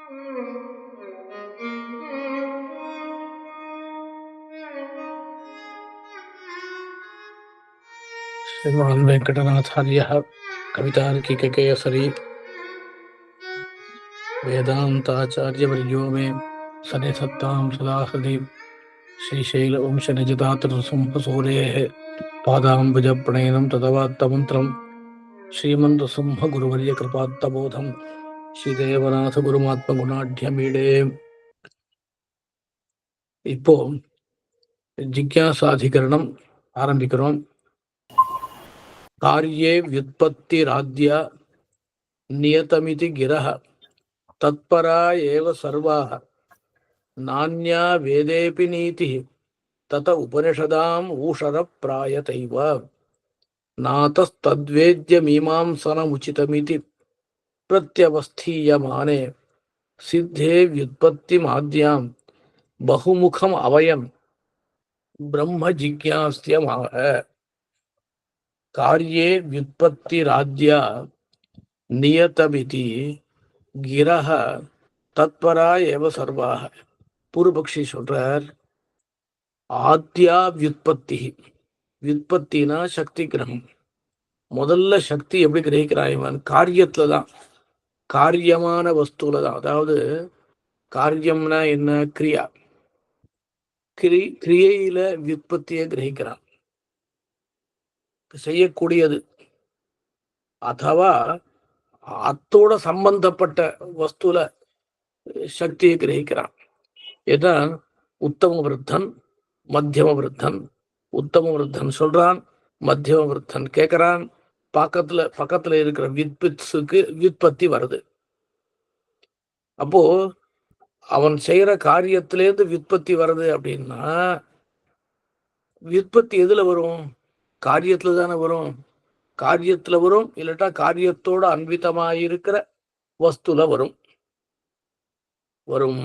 श्रीमान् वेङ्कटनाथार्यः कवितार्किककेसरी वेदान्ताचार्यवर्यो मे सन्निधत्तां सदा हृदि श्रीशैलवंशनिजदातृसिंहसूरेः पादाम्बुजप्रणयनं तदवात्तमन्त्रं श्रीमन्तसिंहगुरुवर्यकृपात्तबोधं ஸ்ரீதேவநாதகுருமாத்மகுணாಢ்யமீடே. இப்போ ஜிக்யாசாதிகரணம் ஆரம்பிக்கிறோம். காரியே வியுத்பத்திராத்யா நியதமிதி கிரஹ தத்பரா ஏவ சர்வாஹ நான்யா வேதேபி நீதிஹ தத உபனிஷதாம் ஊஷர பிராயதைவ நாதஸ்தத்வேத்ய மீமாம்சனமுச்சிதமிதி பிரத்யவஸ்தீயமானே சித்தே வியுத்பத்திமாத்யாம் பகுமுகம் அவயம் பிரம்ம ஜிக்யாஸ்யமாக. காரியே வியுத்பத்திராத்யா நியதமிதி கிரஹ தத்பரா ஏவ சர்வாக. பூர்வபக்ஷி சொல்றார், ஆத்யா வியுத்பத்தி. வியுத்பத்தினா சக்தி கிரகம். முதல்ல சக்தி எப்படி கிரகிக்கிறான் இவன்? காரியத்துல தான், காரியமான வஸ்துல தான். அதாவது காரியம்னா என்ன? கிரியா. கிரியையில வியுத்பத்தியை கிரகிக்கிறான், செய்யக்கூடியது. அதுவா அத்தோட சம்பந்தப்பட்ட வஸ்துல சக்தியை கிரகிக்கிறான். இதுதான் உத்தம விருத்தன், மத்தியம விருத்தன். உத்தம விருத்தன் சொல்றான், மத்தியம விருத்தன் கேட்கிறான். பக்கத்துல இருக்கிற வித்பத்துக்கு வியுத்பத்தி வருது. அப்போ அவன் செய்யற காரியத்திலேருந்து வியுத்பத்தி வருது அப்படின்னா, வியுத்பத்தி எதுல வரும்? காரியத்துல தானே வரும். காரியத்துல வரும், இல்லட்டா காரியத்தோட அன்விதமாயிருக்கிற வஸ்துல வரும். வரும்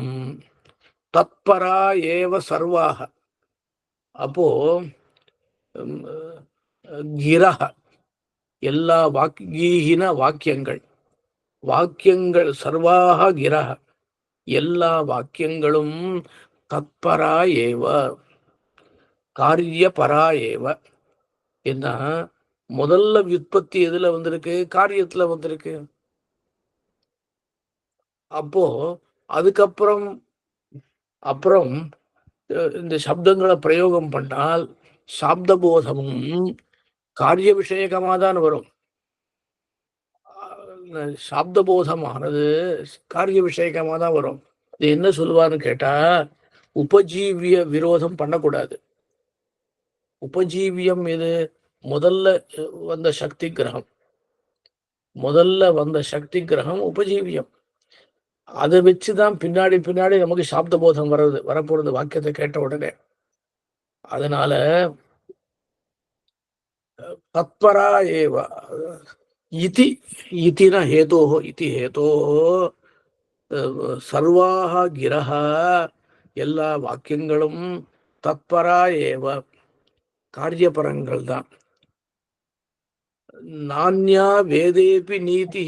தத்பரா ஏவ சர்வாக. அப்போ கிரஹ எல்லா வாக்கியீன வாக்கியங்கள், வாக்கியங்கள் சர்வாக கிரஹ எல்லா வாக்கியங்களும் தத்பரா ஏவ காரியபரா ஏவ. என்ன முதல்ல வியுத்பத்தி எதுல வந்திருக்கு? காரியத்துல வந்திருக்கு. அப்போ அதுக்கப்புறம் இந்த சப்தங்களை பிரயோகம் பண்ணால் சாப்த போதமும் காரிய விஷயகமாக தான் வரும். சாப்த போதமானது காரிய விஷயகமாக தான் வரும். இது என்ன சொல்லுவான்னு கேட்டா, உபஜீவிய விரோதம் பண்ணக்கூடாது. உபஜீவியம் எது? முதல்ல வந்த சக்தி கிரகம். முதல்ல வந்த சக்தி கிரகம் உபஜீவியம். அதை வச்சுதான் பின்னாடி நமக்கு சாப்த போதம் வரப்போறது வாக்கியத்தை கேட்ட உடனே. அதனால தத்பரா ஏவ இதினா ஹேதோஹோ இதி ஹேதோஹோ சர்வாக கிரஹ எல்லா வாக்கியங்களும் தத்பரா ஏவ காரியபரங்கள் தான். நான்யா வேதேபி நீதி.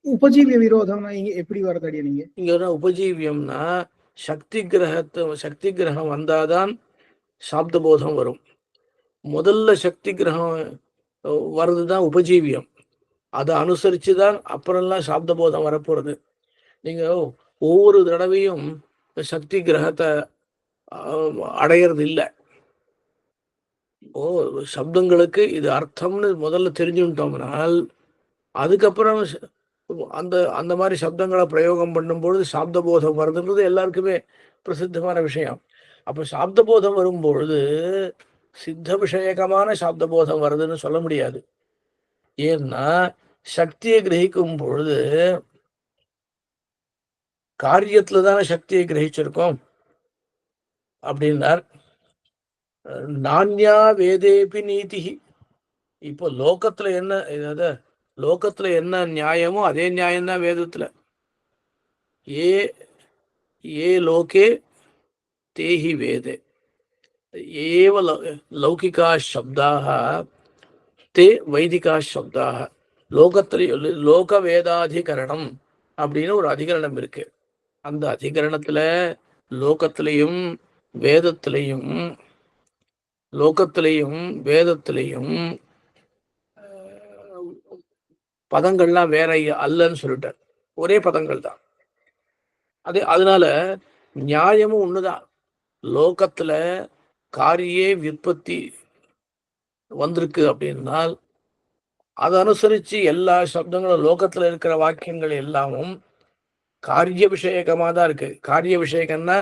உபஜீவிய விரோதம் எப்படி வரதடிய நீங்க இங்க உபஜீவியம்னா சக்தி கிரகம் வந்தாதான் சாப்த போதம் வரும். முதல்ல சக்தி கிரகம் வர்றதுதான் உபஜீவியம். அதை அனுசரிச்சுதான் அப்புறம்லாம் சாப்த போதம் வரப்போறது. நீங்க ஒவ்வொரு தடவையும் சக்தி கிரகத்தை அடையிறது இல்லை. சப்தங்களுக்கு இது அர்த்தம்னு முதல்ல தெரிஞ்சுட்டோம்னால் அதுக்கப்புறம் அந்த மாதிரி சப்தங்களை பிரயோகம் பண்ணும்பொழுது சாப்த போதம் வருதுன்றது எல்லாருக்குமே பிரசித்தமான விஷயம். அப்ப சாப்த போதம் வரும்பொழுது சித்த விஷயகமான சாப்த போதம் வருதுன்னு சொல்ல முடியாது. ஏன்னா சக்தியை கிரகிக்கும் பொழுது காரியத்துல தானே சக்தியை கிரகிச்சிருக்கோம் அப்படின்னார். நான்யா வேதேபி நீதி. இப்போ லோகத்துல என்ன நியாயமோ அதே நியாயம்தான் வேதத்துல. ஏ லோகே தேஹி வேதே ஏவ லௌகிகா சப்தாக தே வைதிகா சப்தாக. லோக வேதாதிகரணம் அப்படின்னு ஒரு அதிகரணம் இருக்கு. அந்த அதிகரணத்துல லோகத்திலையும் வேதத்திலையும் வேதத்திலையும் பதங்கள்லாம் வேற அல்லன்னு சொல்லிட்டார். ஒரே பதங்கள் தான். அதனால நியாயமும் ஒண்ணுதான். லோகத்துல காரியே விற்பத்தி வந்திருக்கு அப்படின்னால் அதை அனுசரிச்சு எல்லா சப்தங்களும் லோகத்துல இருக்கிற வாக்கியங்கள் எல்லாமும் காரிய விஷயகமா தான் இருக்கு. காரிய விஷயகம்னா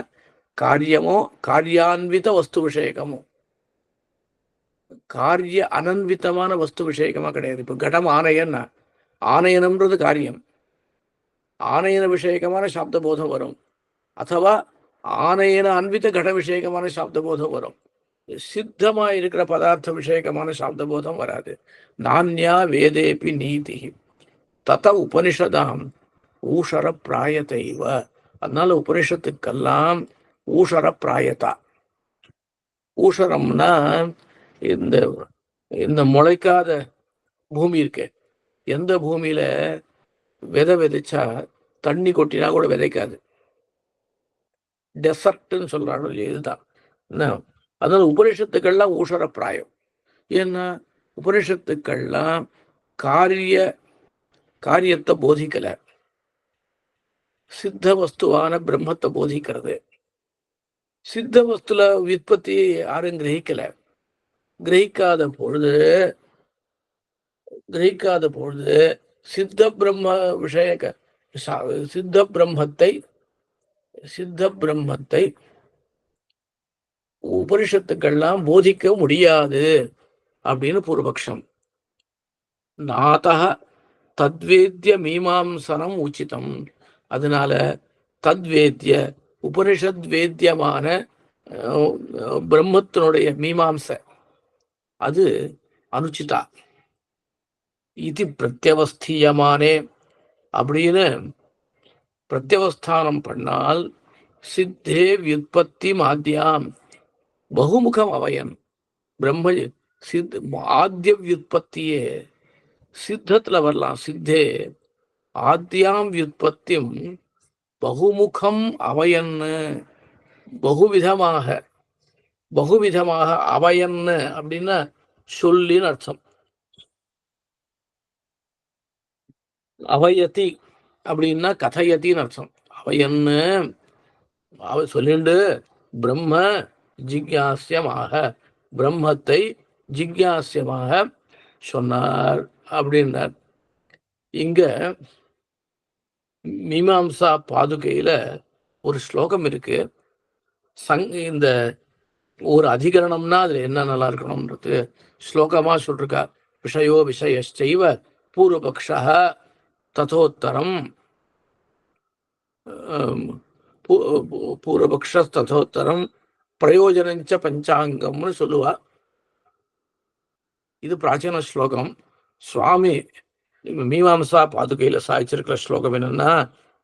காரியமோ காரியான்வித வஸ்து விஷயகமோ, காரிய அனன்விதமான வஸ்து விஷயகமா கிடையாது. இப்ப கடம் ஆணையன்னா ஆணையனம்ன்றது காரியம், ஆணையன விஷயகமான சாப்த போதம் வரும். ಅಥವಾ ஆணையன அன்வித கட விஷயகமான சாப்த போதம் வரும். சித்தமா இருக்கிற பதார்த்த விஷயகமான சாப்த போதம் வராது. நான்யா வேதேபி நீதி தத உபனிஷதாம் ஊஷர பிராயத்தைவ. அதனால உபனிஷத்துக்கெல்லாம் ஊஷர பிராயத்தா. ஊஷரம்னா இந்த இந்த முளைக்காத பூமி இருக்கு. எந்த பூமியில விதை விதைச்சா தண்ணி கொட்டினா கூட விதைக்காது, டெசர்ட்னு சொல்றாங்க. இதுதான் என்ன. அதனால உபனிஷத்துக்கள்லாம் ஊஷர பிராயம். ஏன்னா உபனிஷத்துக்கள்லாம் காரியத்தை போதிக்கல, சித்த வஸ்துவான பிரம்மத்தை போதிக்கிறது. சித்த வஸ்துல விற்பத்தி யாரும் கிரகிக்காத பொழுது சித்த பிரம்ம விஷயக சித்த பிரம்மத்தை உபனிஷத்துக்கள்லாம் போதிக்க முடியாது அப்படின்னு பூர்வபக்ஷம். நாதக தத்வேத்ய மீமாம்சனம் உச்சிதம். அதனால தத்வேத்ய உபனிஷத் வேத்தியமான பிரம்மத்தினுடைய மீமாம்சை அது அனுச்சிதா. இது பிரத்யவஸ்தீயமானே அப்படின்னு பிரத்யவஸ்தானம் பண்ணால் சித்தே வியுற்பத்தி மாத்தியாம் பகுமுகம் அவயன். பிரம்ம ஆத்திய வியுற்பத்தியே சித்தத்துல வரலாம். சித்தே ஆத்தியாம் வியுற்பத்தியும் பகுமுகம் அவயன்னு, பகுவிதமாக அவயன்னு அப்படின்னா சொல்லின்னு அர்த்தம். அவயதி அப்படின்னா கதையத்தின்னு அர்த்தம். அவயன்னு சொல்லிண்டு பிரம்ம ஜிக்யாசியமாக, பிரம்மத்தை ஜிக்யாசியமாக சொன்னார் அப்படின்னார். இங்க மீமாம்சா பாதுகையில ஒரு ஸ்லோகம் இருக்கு. இந்த ஒரு அதிகரணம்னா அதுல என்ன நல்லா இருக்கணும்ன்றது ஸ்லோகமா சொல்லிருக்கா. விஷயோ விஷயச்சைவ பூர்வபக்ஷ ததோத்தரம் பூர்வபக்ஷ ததோத்தரம் பிரயோஜனஞ்ச பஞ்சாங்கம்னு சொல்லுவா. இது பிராச்சீன ஸ்லோகம். சுவாமி மீமாம்சா பாதுகையில சாய்ச்சிருக்கிற ஸ்லோகம் என்னன்னா,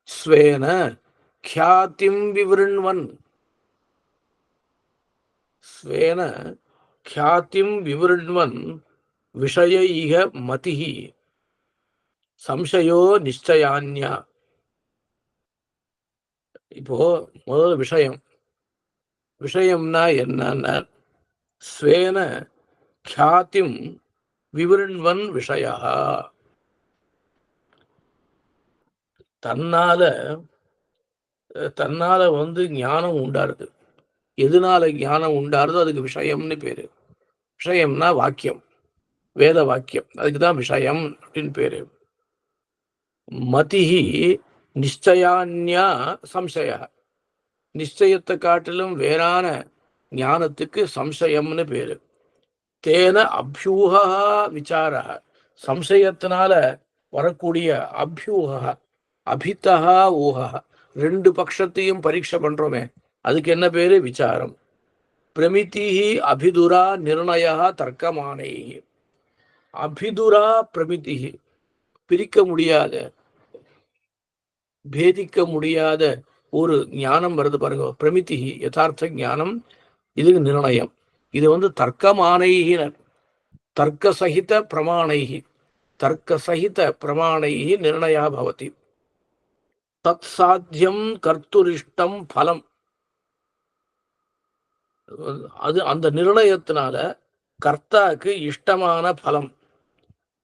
ஸ்வேன க்யாதிம் விவருண்வன், ஸ்வேன க்யாதிம் விவருண்வன் விஷயைக மதிஹி சம்சயோ நிச்சயான்யா. இப்போ முதல் விஷயம்னா என்னன்னா, ஸ்வேன க்யாதிம் விவருண்வன் விஷயா, தன்னால ஞானம் உண்டாருது. எதனால ஞானம் உண்டாருதோ அதுக்கு விஷயம்னு பேரு. விஷயம்னா வாக்கியம், வேத வாக்கியம், அதுக்குதான் விஷயம் அப்படின்னு பேரு. மதிஹி நிச்சயான்யா சம்சய, நிச்சயத்தை காட்டிலும் வேறான ஞானத்துக்கு சம்சயம்னு பேரு. தேன அபியூக விசார, சம்சயத்தினால வரக்கூடிய அபியூக அபிதா ஊக, ரெண்டு பட்சத்தையும் பரீட்சை பண்றோமே அதுக்கு என்ன பேரு? விசாரம். பிரமிதி அபிதுரா நிர்ணய தர்க்கமானை. அபிதுரா பிரமிதி, பிரிக்க முடியாத பேதிக்க முடியாத ஒரு ஞானம் வருது பாருங்க. பிரமிதி யதார்த்த ஞானம், இதுக்கு நிர்ணயம். இது தர்க்கமானைகினர், தர்க்க சகித பிரமாணை நிர்ணயா பவதி. தத் சாத்தியம் கர்த்துரிஷ்டம் பலம். அது அந்த நிர்ணயத்தினால கர்த்தாக்கு இஷ்டமான பலம்.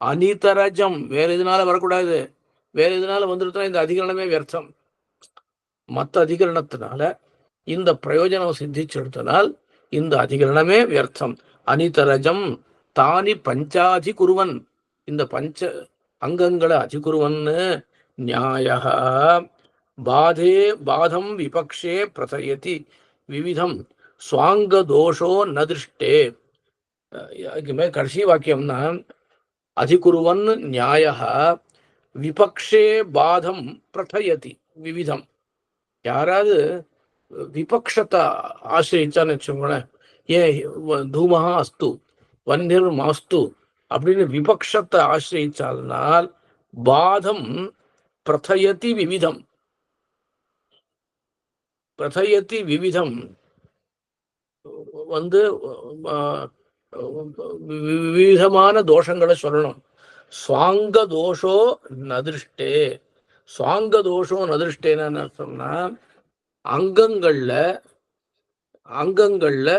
அனிதரஜம், வேற எதுனால வரக்கூடாது. வேற எதுனால வந்துருச்சுன்னா இந்த அதிகரணமே வியர்த்தம். மற்ற அதிகரணத்தினால இந்த பிரயோஜனம் சித்திச்செடுத்தனால் இந்த அதிகரணமே வியர்த்தம். அனிதரஜம் தானி பஞ்சாதி குருவன், இந்த பஞ்ச அங்கங்களை அதிகுருவன்னு நியாய பாதே பாதம் விபக்ஷே பிரசயதி விவிதம் சுவாங்க தோஷோ ந திருஷ்டே. கடைசி வாக்கியம்னா அதிகுருவன் நியாய விபக்ஷே பாதம் பிரதயதி விவிதம். யாராவது விபக்ஷத்தை ஆசிரிச்சான்னு வச்சுக்கோங்களேன், ஏன் தூமஹா அஸ்து வன்னிர் மாஸ்து அப்படின்னு விபக்ஷத்தை ஆசிரிச்சால்னால் பாதம் பிரதயதி விவிதம். பிரதயதி விவிதம் வந்து விவிதமான தோஷங்களை சொல்லணும். சுவாங்க தோஷோ நதிருஷ்டே. சுவாங்க தோஷோ நதிருஷ்டேன்னு சொன்னா அங்கங்கள்ல அங்கங்கள்ல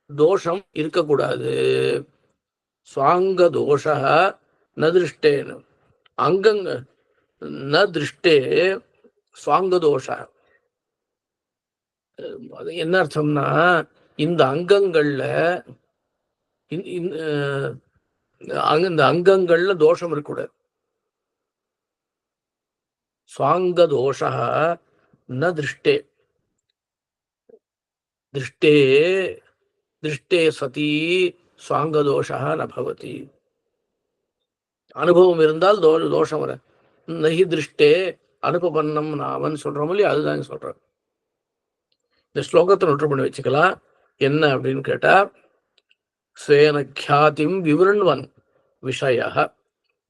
தோஷம் இருக்கக்கூடாது. சுவாங்க தோஷ நதிருஷ்டேன்னு அங்கங்க ந திருஷ்டே சுவாங்க தோஷ. அது என்ன அர்த்தம்னா இந்த அங்கங்கள்ல இந்த அங்கங்கள்ல தோஷம் இருக்கக்கூடாது. சுவாங்க தோஷ ந திருஷ்டே. திருஷ்டே திருஷ்டே சதி சுவாங்க தோஷ ந பவதி. அனுபவம் இருந்தால் தோஷம் வர. நகி திருஷ்டே அனுபவன்னம் நாமன்னு சொல்றோம் இல்லையா, அதுதான் சொல்றேன். இந்த ஸ்லோகத்தை நோட்டு பண்ணி வச்சுக்கலாம். என்ன அப்படின்னு கேட்டா, ஸ்வேன க்யாதிம் விவருண்வன் விஷயः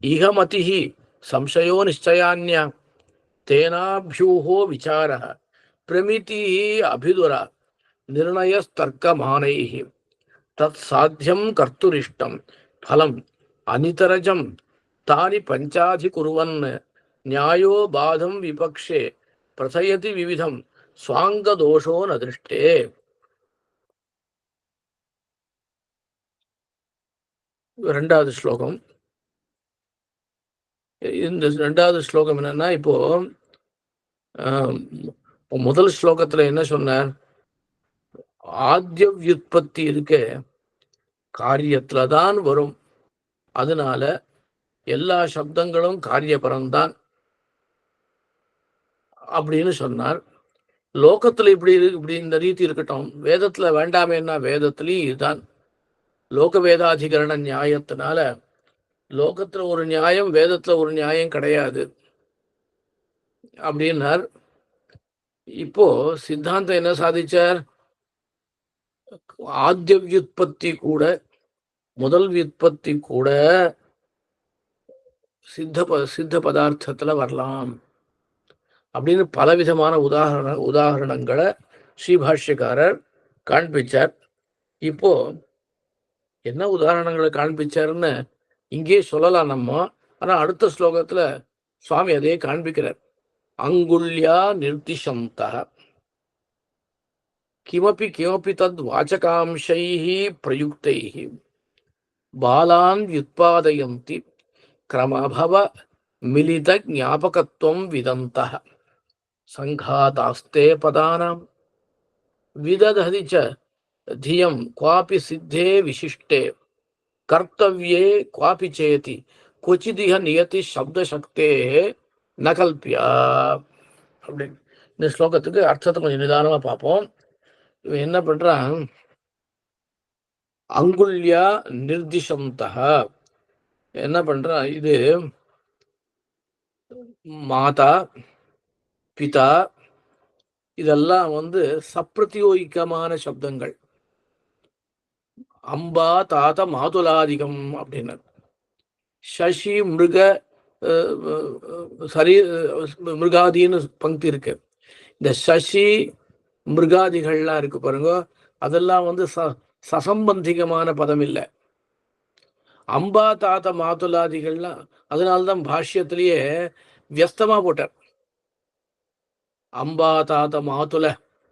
இஹமதிஹி சம்சயோ நிச்சயான்யா தேனாப்யூஹோ விசாரः பிரமிதிः அபிதுரா நிர்ணயஸ்தர்க்கமானைः தத் சாத்தியம் கர்த்துரிஷ்டம் பலம் அனிதரஜம் தானி பஞ்சாதிகுர்வன் நியாயோ பாதம் விபக்ஷே பிரசயதி விவிதம் சுவாங்க தோஷோ ந திருஷ்டே. ரெண்டாவது ஸ்லோகம். இந்த ரெண்டாவது ஸ்லோகம் என்னன்னா, இப்போ முதல் ஸ்லோகத்துல என்ன சொன்னார், ஆத்ய வியுற்பத்தி இருக்க காரியத்துலதான் வரும், அதனால எல்லா சப்தங்களும் காரியபரம்தான் அப்படின்னு சொன்னார். லோகத்துல இப்படி இந்த ரீதி இருக்கட்டும், வேதத்துல வேண்டாமேன்னா வேதத்திலையும் இதுதான். லோக வேதாதிகரண நியாயத்தினால லோகத்துல ஒரு நியாயம், வேதத்துல ஒரு நியாயம் கிடையாது அப்படின்னார். இப்போ சித்தாந்தம் என்ன சாதிச்சார், ஆத்ய வியுற்பத்தி கூட முதல் வியுற்பத்தி கூட சித்த பதார்த்தத்துல வரலாம் அப்படின்னு பலவிதமான உதாரணங்களை ஸ்ரீபாஷ்யக்காரர் காண்பிச்சார். இப்போ என்ன உதாரணங்களை காண்பிச்சாருன்னு இங்கே சொல்லலாம் நம்ம. ஆனா அடுத்த ஸ்லோகத்துல சுவாமி அதே காண்பிக்கிறார். அங்குல்யா நிர்திஷந்தா கிமபி கிமபி தத் வாச்சகாம்சைः பிரயுக்தைः பாலான் வ்யுத்பாதயந்தி கிரமபவ மிலித ஞாபகத்துவம் விதந்தः சங்காதாஸ்தே பதானாம் விதததி ச தியம் குவாபி சித்தே விசிஷ்டே கர்த்தவ்யே குவாபி சேதி கொச்சிதிக நியதி சப்தசக்தே நகல்பியா. அப்படின்னு இந்த ஸ்லோகத்துக்கு அர்த்தத்தை கொஞ்சம் நிதானமா பார்ப்போம். இவன் என்ன பண்றான், அங்குல்யா நிர்திஷந்தா என்ன பண்றான், இது மாதா பிதா இதெல்லாம் சப்ரதியோகிகமான சப்தங்கள். அம்பா தாத்த மாதுலாதிகம் அப்படின்னு சசி மிருக சரி மிருகாதின்னு பங்க்தி இருக்கு. இந்த சசி மிருகாதிகள்லாம் இருக்கு பாருங்க, அதெல்லாம் சசம்பந்திகமான பதம் இல்லை. அம்பா தாத்த மாதுலாதிகள்லாம் அதனால்தான் பாஷ்யத்திலேயே வியஸ்தமா போட்டார். அம்பா தாத்த மாதுல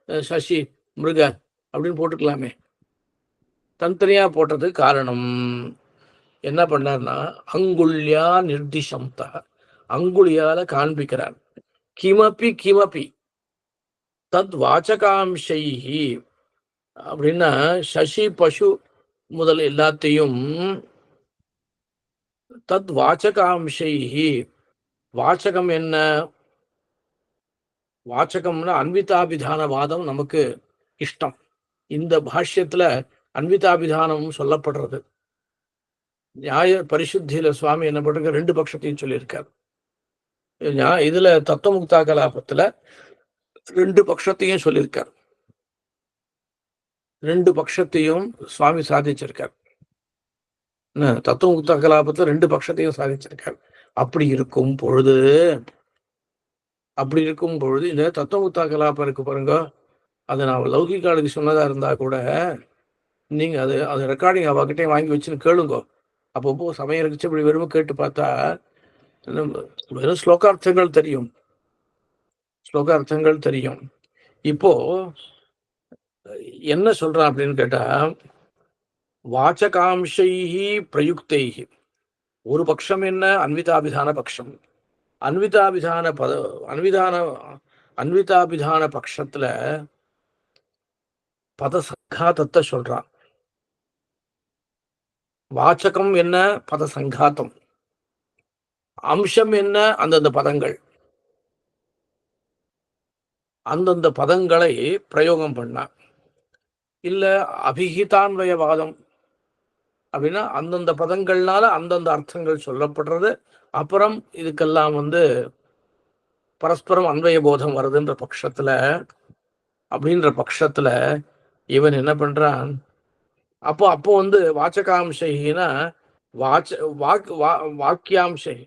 சசி மிருக அப்படின்னு போட்டுக்கலாமே. தனித்தனியா போட்டதுக்கு காரணம் என்ன பண்ணார்னா, அங்குல்யா நிர்திஷம்த, அங்குலியால காண்பிக்கிறார். கிமபி கிமபி தத் வாச்சகாம்சைஹி அப்படின்னா, சசி பசு முதல் எல்லாத்தையும் தத் வாச்சகாம்சைஹி, வாச்சகம் என்ன? வாச்சகம்னா அன்விதாபிதானவாதம் நமக்கு இஷ்டம். இந்த பாஷ்யத்துல அன்விதாபிதானம் சொல்லப்படுறது. நியாய பரிசுத்தியில சுவாமி என்ன பண்றாங்க, 2 பட்சத்தையும் சொல்லியிருக்கார். இதுல தத்துவமுக்தா கலாபத்துல 2 பட்சத்தையும் சொல்லியிருக்கார். 2 பட்சத்தையும் சுவாமி சாதிச்சிருக்கார். தத்துவமுக்தா கலாபத்துல 2 பட்சத்தையும் சாதிச்சிருக்கார். அப்படி இருக்கும் பொழுது இந்த தத்துவமுக்தா கலாபம் இருக்கு பாருங்க, அதை நான் லௌகிகாலுக்கு சொன்னதா இருந்தா கூட நீங்க அது ரெக்கார்டிங் அவகிட்டே வாங்கி வச்சுன்னு கேளுங்க. அப்பப்போ சமயம் இருந்துச்சு இப்படி வெறும் கேட்டு பார்த்தா வெறும் ஸ்லோகார்த்தங்கள் தெரியும். இப்போ என்ன சொல்றான் அப்படின்னு கேட்டா, வாச்சகாம்சைஹி பிரயுக்தைஹி, ஒரு பட்சம் என்ன? அன்விதாபிதான பட்சம். அன்விதாபிதான பட்சத்துல பத சங்காத்தத்தை சொல்றான். வாச்சகம் என்ன? பத சங்காத்தம். அம்சம் என்ன? அந்தந்த பதங்கள். அந்தந்த பதங்களை பிரயோகம் பண்ணா. இல்ல அபிஹிதான்வயவாதம் அப்படின்னா அந்தந்த பதங்கள்னால அந்தந்த அர்த்தங்கள் சொல்லப்படுறது. அப்புறம் இதுக்கெல்லாம் பரஸ்பரம் அன்வய போதம் வருதுன்ற பட்சத்துல இவன் என்ன பண்றான், அப்போ வாச்சகாம்சைனா வாக்கியாம்சை,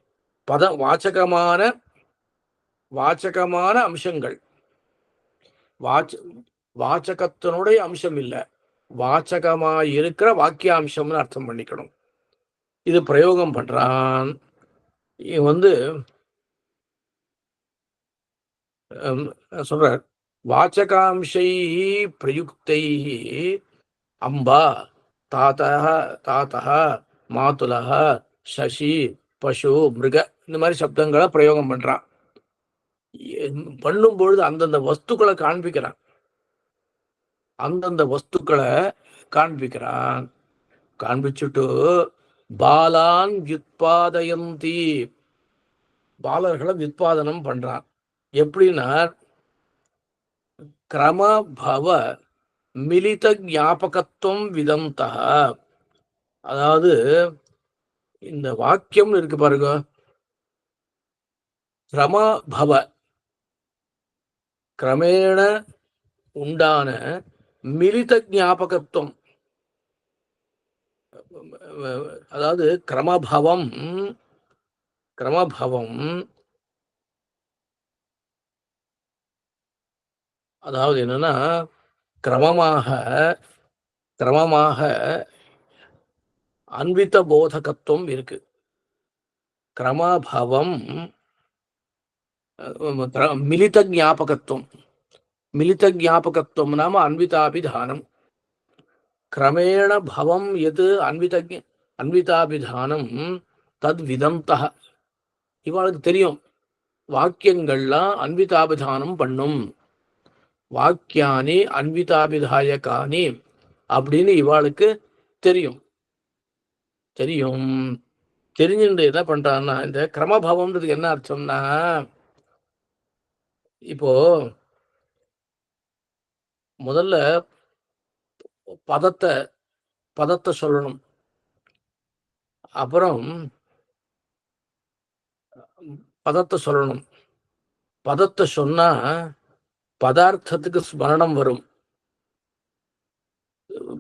வாச்சகமான அம்சங்கள். வாச்சகத்தினுடைய அம்சம் இல்ல, வாச்சகமா இருக்கிற வாக்கியாம்சம்னு அர்த்தம் பண்ணிக்கணும். இது பிரயோகம் பண்றான். சொல்றார், வாச்சகாம்சை பிரயுக்தை அம்பா தாத்தா மாதுலா சசி பசு மிருக இந்த மாதிரி சப்தங்களை பிரயோகம் பண்றான். பண்ணும் பொழுது அந்தந்த வஸ்துக்களை காண்பிச்சுட்டு பாலான் வித்பாதயந்தி, பாலர்களை வித்பாதனம் பண்றான். எப்படின்னா, கிரமபவ மிலித ஞாபகத்துவம் விதந்தா, அதாவது இந்த வாக்கியம் இருக்கு பாருங்க, கிரமபவ கிரமேண உண்டான மிலித ஞாபகத்துவம், அதாவது கிரமபவம் அதாவது என்னன்னா, கிரமமாக அன்வித போதகத்துவம் இருக்கு. கிரமபவம் மிலித ஞாபகத்துவம் நாம அன்விதாபிதானம். கிரமேண பவம் எது அன்விதாபிதானம் தத் விதந்தா, இவாளுக்கு தெரியும் வாக்கியங்கள்லாம் அன்விதாபிதானம் பண்ணும், வாக்கியானி அன்விதாபிதாயகானி அப்படின்னு இவாளுக்கு தெரியும். தெரிஞ்சுட்டு என்ன பண்றான்னா, இந்த கிரமபவம்ன்றதுக்கு என்ன அர்த்தம்னா, இப்போ முதல்ல பதத்தை சொல்லணும். அப்புறம் பதத்தை சொன்னா பதார்த்தத்துக்கு ஸ்மரணம் வரும்.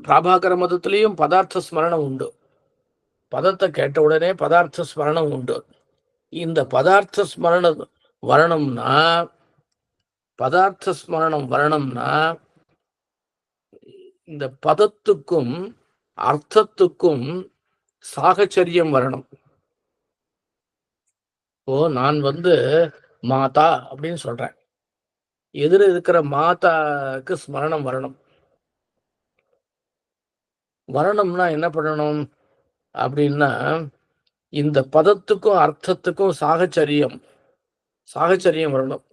பிராபாகர மதத்திலையும் பதார்த்த ஸ்மரணம் உண்டு. பதத்தை கேட்ட உடனே பதார்த்த ஸ்மரணம் உண்டு. இந்த பதார்த்த ஸ்மரணம் வரணும்னா இந்த பதத்துக்கும் அர்த்தத்துக்கும் சாகச்சரியம் வரணும். நான் மாதா அப்படின்னு சொல்றேன். எதிர இருக்கிற மாதாக்கு ஸ்மரணம் வரணும். வரணும்னா என்ன பண்ணணும் அப்படின்னா, இந்த பதத்துக்கும் அர்த்தத்துக்கும் சாகச்சரியம் வரணும்.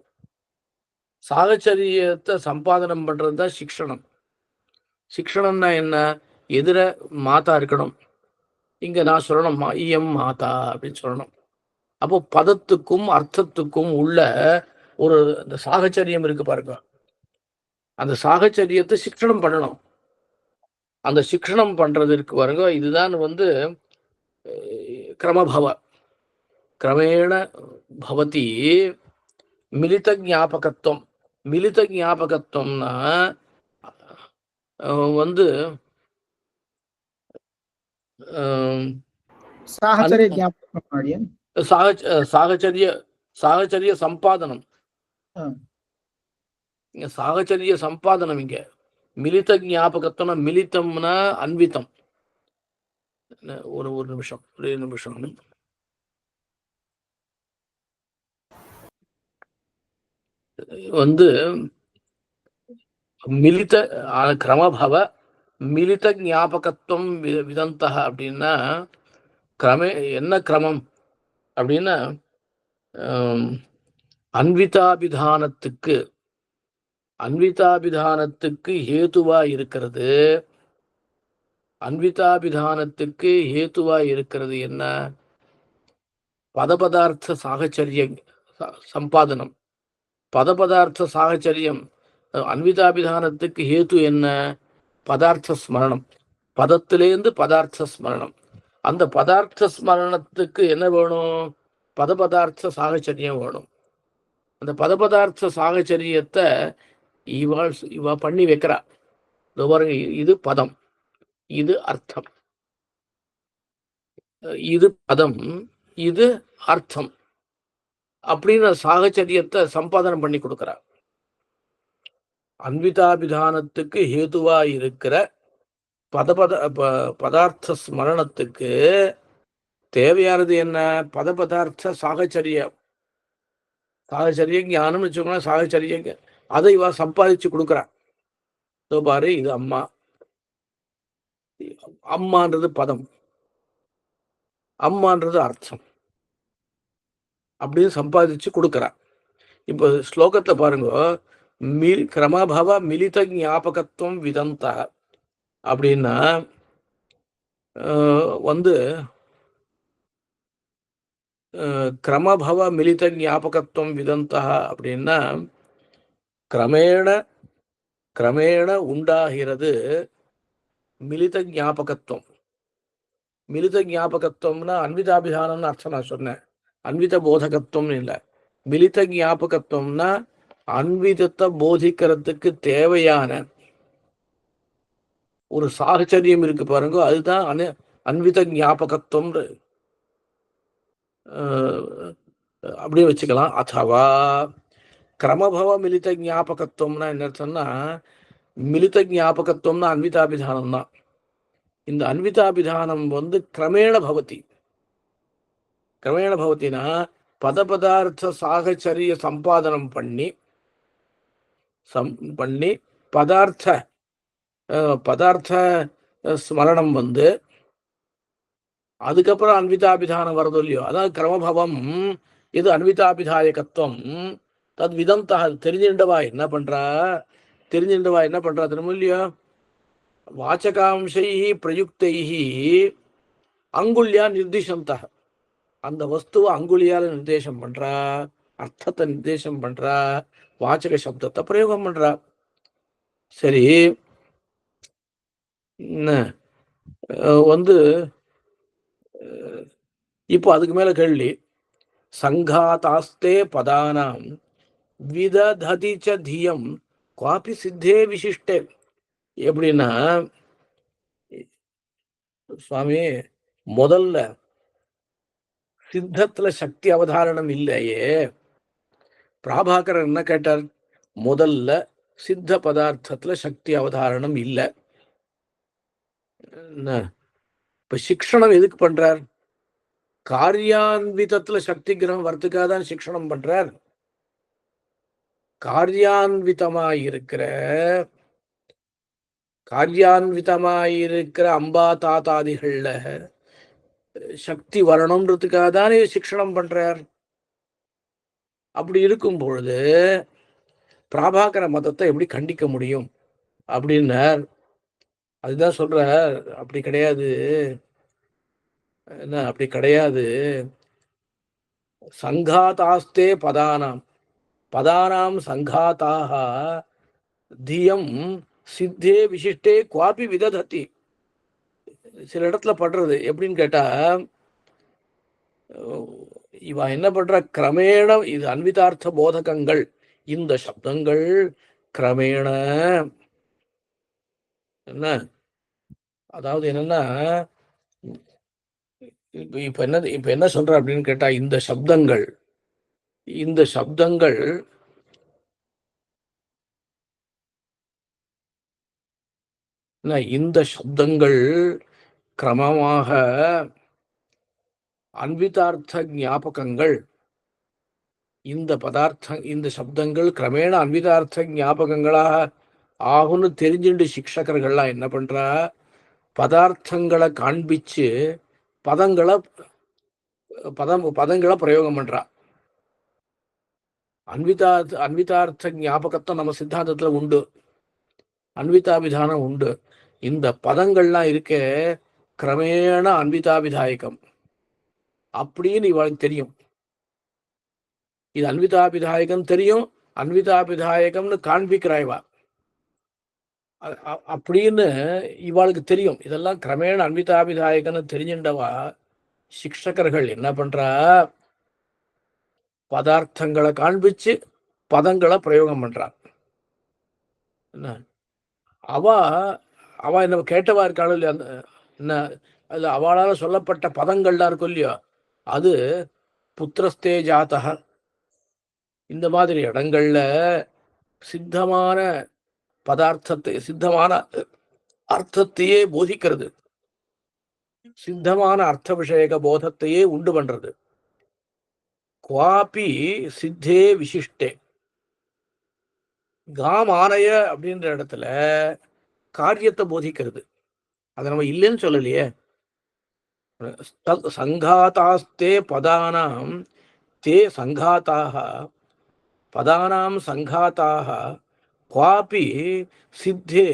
சாகச்சரியத்தை சம்பாதனம் பண்றது தான் சிக்ஷணம். சிக்ஷணம்னா என்ன? எதிர மாதா இருக்கணும். இங்க நான் சொல்லணும் இயம் மாதா அப்படின்னு சொல்லணும். அப்போ பதத்துக்கும் அர்த்தத்துக்கும் உள்ள ஒரு இந்த சாகச்சரியம் இருக்கு பாருங்க. அந்த சாகச்சரியத்தை சிக்ஷணம் பண்ணணும். அந்த சிக்ஷணம் பண்றதற்கு பாருங்க, இதுதான் கிரமபவ. கிரமேண பவதி மிலித ஞாபகத்துவம். மிலித ஞாபகத்துவம்னா வந்து அஹ், சாகச்சரிய ஞாபகம் அடியன். சாகச்சரிய சாகச்சரிய சம்பாதனம். இங்க சாகச்சரிய சம்பாதனம். இங்க மிலித ஞாபகத்துவம். மிலித்தம்னா அன்விதம். ஒரு ஒரு நிமிஷம், ஒரே நிமிஷம். மிலித கிரமபவ மிலித ஞாபகத்துவம் விதந்தः அப்படின்னா என்ன கிரமம் அப்படின்னா அன்விதாபிதானத்துக்கு ஹேதுவா இருக்கிறது. அன்விதாபிதானத்துக்கு ஹேதுவா இருக்கிறது என்ன? பதபதார்த்த சாகச்சரிய சம்பாதனம். பதபதார்த்த சாகச்சரியம். அன்விதாபிதானத்துக்கு ஹேது என்ன? பதார்த்த ஸ்மரணம். பதத்திலேருந்து பதார்த்த ஸ்மரணம். அந்த பதார்த்த ஸ்மரணத்துக்கு என்ன வேணும்? பதபதார்த்த சாகச்சரியம் வேணும். அந்த பதபதார்த்த சாகச்சரியத்தை இவ பண்ணி வைக்கிறா. பாருங்க, இது பதம், இது அர்த்தம், இது பதம், இது அர்த்தம் அப்படின்னு சாகச்சரியத்தை சம்பாதனம் பண்ணி கொடுக்கிறா. அன்விதாபிதானத்துக்கு ஹேதுவா இருக்கிற பதார்த்த ஸ்மரணத்துக்கு தேவையானது என்ன? பதபதார்த்த சாகச்சரியம். ஞானம் வச்சுக்கோங்க. சாகச்சரியங்க அதை இவ சம்பாதிச்சு கொடுக்குறான். பாரு, இது அம்மா. அம்மான்றது பதம், அம்மான்றது அர்த்தம் அப்படின்னு சம்பாதிச்சு கொடுக்குறான். இப்போ ஸ்லோகத்தை பாருங்க. கிரமபவ மிலித ஞாபகத்துவம் விதந்த அப்படின்னா கிரமபவ மிலித ஞாபகத்துவம் விதந்தா அப்படின்னா கிரமேண உண்டாகிறது மிலித ஞாபகத்துவம். மிலித ஞாபகத்துவம்னா அன்விதாபிதானம்னு அர்த்தம் நான் சொன்னேன். அன்வித போதகத்துவம் இல்லை. மிலித ஞாபகத்துவம்னா அன்விதத்தை போதிக்கிறதுக்கு தேவையான ஒரு சாகச்சரியம் இருக்கு பாருங்க, அதுதான் அன்வித ஞாபகத்துவம் அப்படியே வச்சுக்கலாம். அதுவா கிரமபவ மிலித ஞாபகத்துவம்னா என்ன அர்த்தம்னா, மிலித ஞாபகத்துவம்னா அன்விதாபிதானம் தான். இந்த அன்விதாபிதானம் கிரமேண பவத்தினா பதபதார்த்த சாகச்சரிய சம்பாதனம் பண்ணி பதார்த்த ஸ்மரணம் அதுக்கப்புறம் அன்விதாபிதானம் வருதோ இல்லையோ, அதாவது கிரமபவம். இது அன்விதாபிதாயகத்துவம். தத் விதந்தா. தெரிஞ்சின்றவா என்ன பண்றா தெரியுமோ இல்லையோ? வாச்சகாம்சை பிரயுக்தை அங்குல்யா நிர்திஷந்த. அந்த வஸ்துவை அங்குலியால நிர்தேசம் பண்றா, அர்த்தத்தை நிர்தேசம் பண்றா, வாச்சக சப்தத்தை பிரயோகம் பண்றா. சரி, இப்போ அதுக்கு மேல கேள்வி. சங்காதாஸ்தே பதானாம் விதததி ச தியம் குவாபி சித்தே விசிஷ்டே. எப்படின்னா சுவாமி, முதல்ல சித்தத்துல சக்தி அவதாரணம் இல்லையே. பிராபாகரர் என்ன கேட்டார்? முதல்ல சித்த பதார்த்தத்துல சக்தி அவதாரணம் இல்லை. இப்ப சிக்ஷணம் எதுக்கு பண்றார்? காரியான்விதத்துல சக்தி கிரகம் வரத்துக்காக தான் சிக்ஷணம் பண்றார். காரியான்விதமாயிருக்கிற அம்பா தாத்தாதிகள்ல சக்தி வரணும்ன்றதுக்காக தானே சிக்ஷணம் பண்றார். அப்படி இருக்கும் பொழுது பிராபாகர மதத்தை எப்படி கண்டிக்க முடியும் அப்படின்னார். அதுதான் சொல்றார், அப்படி கிடையாது, என்ன அப்படி கிடையாது. சங்காதாஸ்தே பதானாம் சங்காதாக தியம் சித்தே விசிஷ்டே குவாபி விதததி. சில இடத்துல படுறது எப்படின்னு கேட்டா, இவன் என்ன பண்ற, கிரமேண இது அன்விதார்த்த போதகங்கள், இந்த சப்தங்கள் கிரமேண என்ன, அதாவது என்னன்னா, இப்ப என்ன சொல்ற அப்படின்னு கேட்டா, இந்த சப்தங்கள் இந்த சப்தங்கள் கிரமமாக அன்விதார்த்த ஞாபகங்கள், இந்த சப்தங்கள் கிரமேண அன்விதார்த்த ஞாபகங்களாக ஆகும்னு தெரிஞ்சுட்டு சிக்ஷகர்கள்லாம் என்ன பண்றா, பதார்த்தங்களை காண்பிச்சு பதங்களை பிரயோகம் பண்றா. அன்விதார்த்த ஞாபகத்தை நம்ம சித்தாந்தத்துல உண்டு, அன்விதாபிதானம் உண்டு. இந்த பதங்கள்லாம் இருக்க கிரமேண அன்விதாபிதாயகம் அப்படின்னு இவளுக்கு தெரியும். இது அன்விதாபிதாயகம் தெரியும், அன்விதாபிதாயகம்னு காண்பிக்கிறாய்வா அப்படின்னு இவாளுக்கு தெரியும். இதெல்லாம் கிரமேண அன்விதாபிதாயகன்னு தெரிஞ்சின்றவா சிக்ஷகர்கள் என்ன பண்றா, பதார்த்தங்களை காண்பிச்சு பதங்களை பிரயோகம் பண்றான். என்ன அவ என்ன கேட்டவா இருக்காள் இல்லையா, என்ன அதுல அவளால சொல்லப்பட்ட பதங்கள்லாம் இருக்கும் இல்லையோ, அது புத்திரஸ்தே ஜாதக, இந்த மாதிரி இடங்கள்ல சித்தமான பதார்த்தத்தை, சித்தமான அர்த்தத்தையே போதிக்கிறது, சித்தமான அர்த்த விஷயக போதத்தையே உண்டு பண்றது. குவாபி சித்தே விசிஷ்டே, காமானய அப்படின்ற இடத்துல காரியத்தை போதிக்கிறது. அதை நம்ம இல்லைன்னு சொல்லலையே. சங்காதாஸ்தே பதானாம் தே சங்காதாக, பதானாம் சங்காதாக குவாபி சித்தே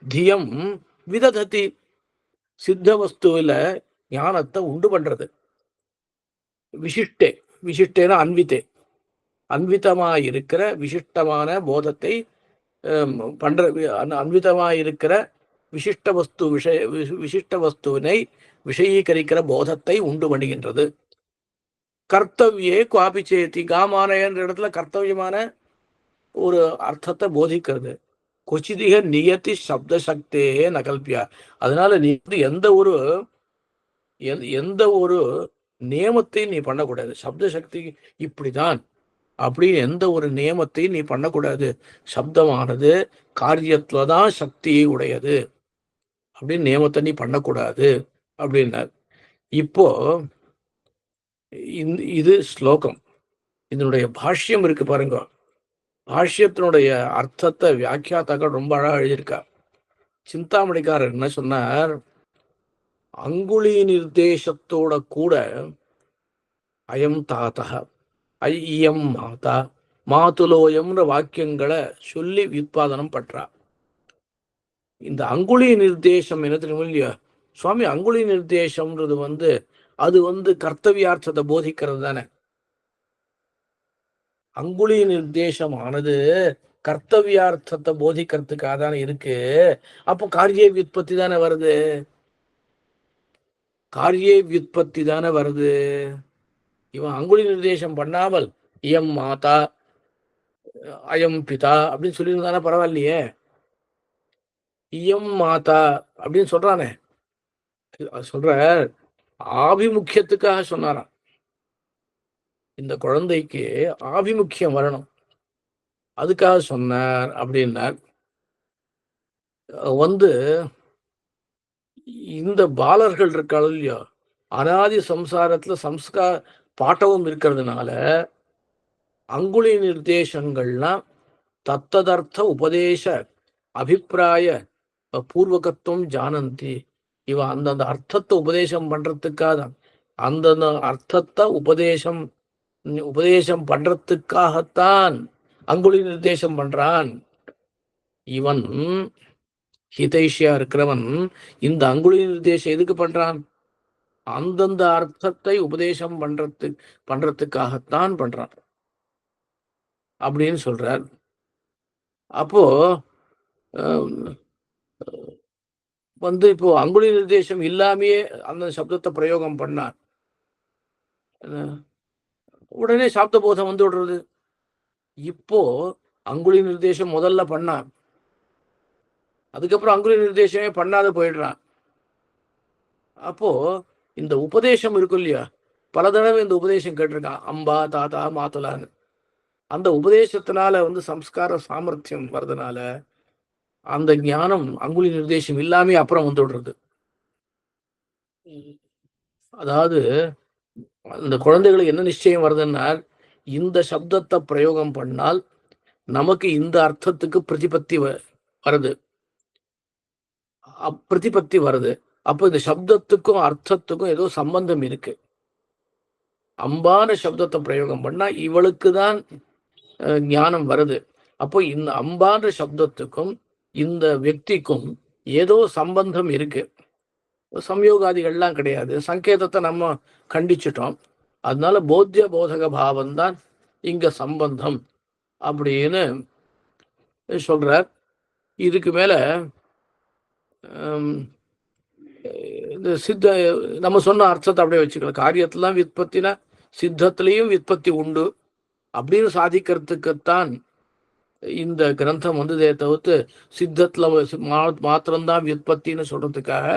தியம் விதததி, சித்த வஸ்துவில ஞானத்தை உண்டு பண்றது. விசிஷ்டேன அன்விதமாயிருக்கிற விசிஷ்டமான போதத்தை பண்ற, அன்விதமாயிருக்கிற விசிஷ்ட வஸ்துவினை விஷயீகரிக்கிற போதத்தை உண்டு பண்ணுகின்றது. கர்த்தவியே குவாபி சேத்தி, காமானயன்ற இடத்துல கர்த்தவியமான ஒரு அர்த்தத்தை போதிக்கிறது. கொச்சிதிக நியதி சப்த சக்தே நகல்பியா. அதனால நீ எந்த ஒரு நியமத்தையும் நீ பண்ணக்கூடாது. சப்த சக்தி இப்படிதான் அப்படின்னு எந்த ஒரு நியமத்தையும் நீ பண்ணக்கூடாது. சப்தமானது காரியத்துலதான் சக்தியை உடையது அப்படின்னு நியமத்தை நீ பண்ணக்கூடாது அப்படின்னார். இப்போ இது ஸ்லோகம். இதனுடைய பாஷ்யம் இருக்கு பாருங்க. பாஷ்யத்தினுடைய அர்த்தத்தை வியாக்கியாத்தாக்கள் ரொம்ப அழகா எழுதியிருக்கா. சிந்தாமணிக்காரர் என்ன சொன்னார், அங்குலி நிர்தேசத்தோட கூட அயம் தாத்தா ஐயம் மாதா மாதுலோயம்ன்ற வாக்கியங்களை சொல்லி விற்பாதனம் பற்றா. இந்த அங்குலி நிர்தேசம் என்ன தெரியும் இல்லையா சுவாமி, அங்குலி நிர்தேசம்ன்றது அது கர்த்தவியார்த்தத்தை போதிக்கிறது தானே. அங்குலி நிர்தேசமானது கர்த்தவியார்த்தத்தை போதிக்கிறதுக்காக தானே இருக்கு. அப்போ காரிய வியுற்பத்தி தானே வருது, காரிய வியுற்பத்தி தானே வருது. இவன் அங்குலி நிர்தேசம் பண்ணாமல் இயம் மாதா அயம் பிதா அப்படின்னு சொல்லியிருந்தானே பரவாயில்லையே. இயம் மாதா அப்படின்னு சொல்றானே, சொல்ற ஆபிமுக்கியத்துக்காக சொன்னாராம். இந்த குழந்தைக்கு ஆபிமுக்கியம் வரணும், அதுக்காக சொன்னார் அப்படின்னார். இந்த பாலர்கள் இருக்காள் இல்லையோ, அனாதி சம்சாரத்துல பாட்டவும் இருக்கிறதுனால அங்குலி நிர்தேசங்கள்லாம் தத்ததர்த்த உபதேச அபிப்பிராய பூர்வகத்துவம் ஜானந்தி. இவன் அந்தந்த அர்த்தத்தை உபதேசம் பண்றதுக்காக, அந்தந்த அர்த்தத்தை உபதேசம் பண்றதுக்காகத்தான் அங்குலி நிர்தேசம் பண்றான். இவன் ஹிதைஷியா இருக்கிறவன் இந்த அங்குலி நிர்தேசம் எதுக்கு பண்றான்? அந்தந்த அர்த்தத்தை உபதேசம் பண்றதுக்காகத்தான் பண்றான் அப்படின்னு சொல்றார். அப்போ இப்போ அங்குலி நிர்தேசம் இல்லாமையே அந்த சப்தத்தை பிரயோகம் பண்ணார், உடனே சாப்த போதம் வந்து விடுறது. இப்போ அங்குலி நிர்தேசம் முதல்ல பண்ணான், அதுக்கப்புறம் அங்குலி நிர்தேசமே பண்ணாத போயிடுறான். அப்போ இந்த உபதேசம் இருக்கும் இல்லையா, பல தடவை இந்த உபதேசம் கேட்டிருக்கான், அம்பா தாத்தா மாத்துலான்னு. அந்த உபதேசத்தினால சம்ஸ்கார சாமர்த்தியம் வர்றதுனால அந்த ஞானம் அங்குலி நிர்தேசம் இல்லாமே அப்புறம் வந்து விடுறது. அதாவது அந்த குழந்தைகளுக்கு என்ன நிச்சயம் வருதுன்னா, இந்த சப்தத்தை பிரயோகம் பண்ணால் நமக்கு இந்த அர்த்தத்துக்கு பிரதிபத்தி வருது. அப்போ இந்த சப்தத்துக்கும் அர்த்தத்துக்கும் ஏதோ சம்பந்தம் இருக்கு. அம்பான சப்தத்தை பிரயோகம் பண்ணா இவளுக்கு தான் ஞானம் வருது. அப்போ இந்த அம்பான சப்தத்துக்கும் இந்த వ్యక్తిக்கும் ஏதோ சம்பந்தம் இருக்கு. சம்யோகாதிகள்லாம் கிடையாது. சங்கேதத்தை நம்ம கண்டிச்சிட்டோம். அதனால போத்திய போதக பாவம் தான் இங்க சம்பந்தம் அப்படின்னு சொல்றார். இதுக்கு மேல இந்த நம்ம சொன்ன அர்த்தத்தை அப்படியே வச்சுக்கலாம். காரியத்திலாம் விற்பத்தினா சித்தத்திலையும் விற்பத்தி உண்டு அப்படின்னு சாதிக்கிறதுக்குத்தான் இந்த கிரந்தம் தவிர்த்து சித்தத்துல மாத்திரம்தான் விற்பத்தின்னு சொல்றதுக்காக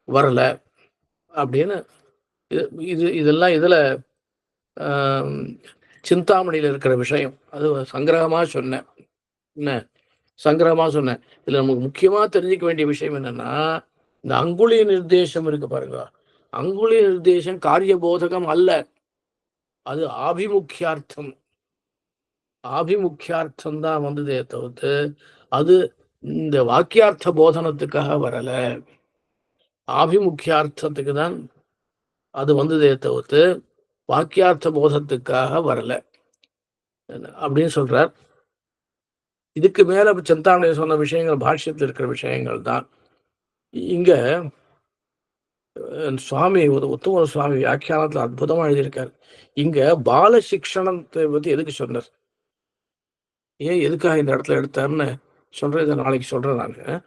வரல அப்படின்னு. இதெல்லாம் இதுல சிந்தாமணியில இருக்கிற விஷயம். அது சங்கிரகமா சொன்னேன். என்ன சங்கிரகமா சொன்னேன். இதுல நமக்கு முக்கியமா தெரிஞ்சுக்க வேண்டிய விஷயம் என்னன்னா, இந்த அங்குலி நிர்தேசம் இருக்கு பாருங்க, அங்குலி நிர்தேசம் காரியபோதகம் அல்ல, அது ஆபிமுக்கியார்த்தம். ஆபிமுக்கியார்த்தம் தான் வந்ததே தவிர்த்து அது இந்த வாக்கியார்த்த போதனத்துக்காக வரல. ஆபிமுக்கியார்த்தத்துக்கு தான் அது வந்ததே தவிர்த்து வாக்கியார்த்த போதத்துக்காக வரல அப்படின்னு சொல்றார். இதுக்கு மேல சிந்தாமணி சொன்ன விஷயங்கள் பாஷ்யத்தில் இருக்கிற விஷயங்கள் தான். இங்க சுவாமி உத்தம சுவாமி வியாக்கியானத்துல அற்புதமா எழுதியிருக்காரு. இங்க பால சிக்ஷணத்தை பத்தி எதுக்கு சொன்னார், ஏன் எதுக்காக இந்த இடத்துல எடுத்தாருன்னு சொல்றேன். இதை நாளைக்கு சொல்றேன் நான்.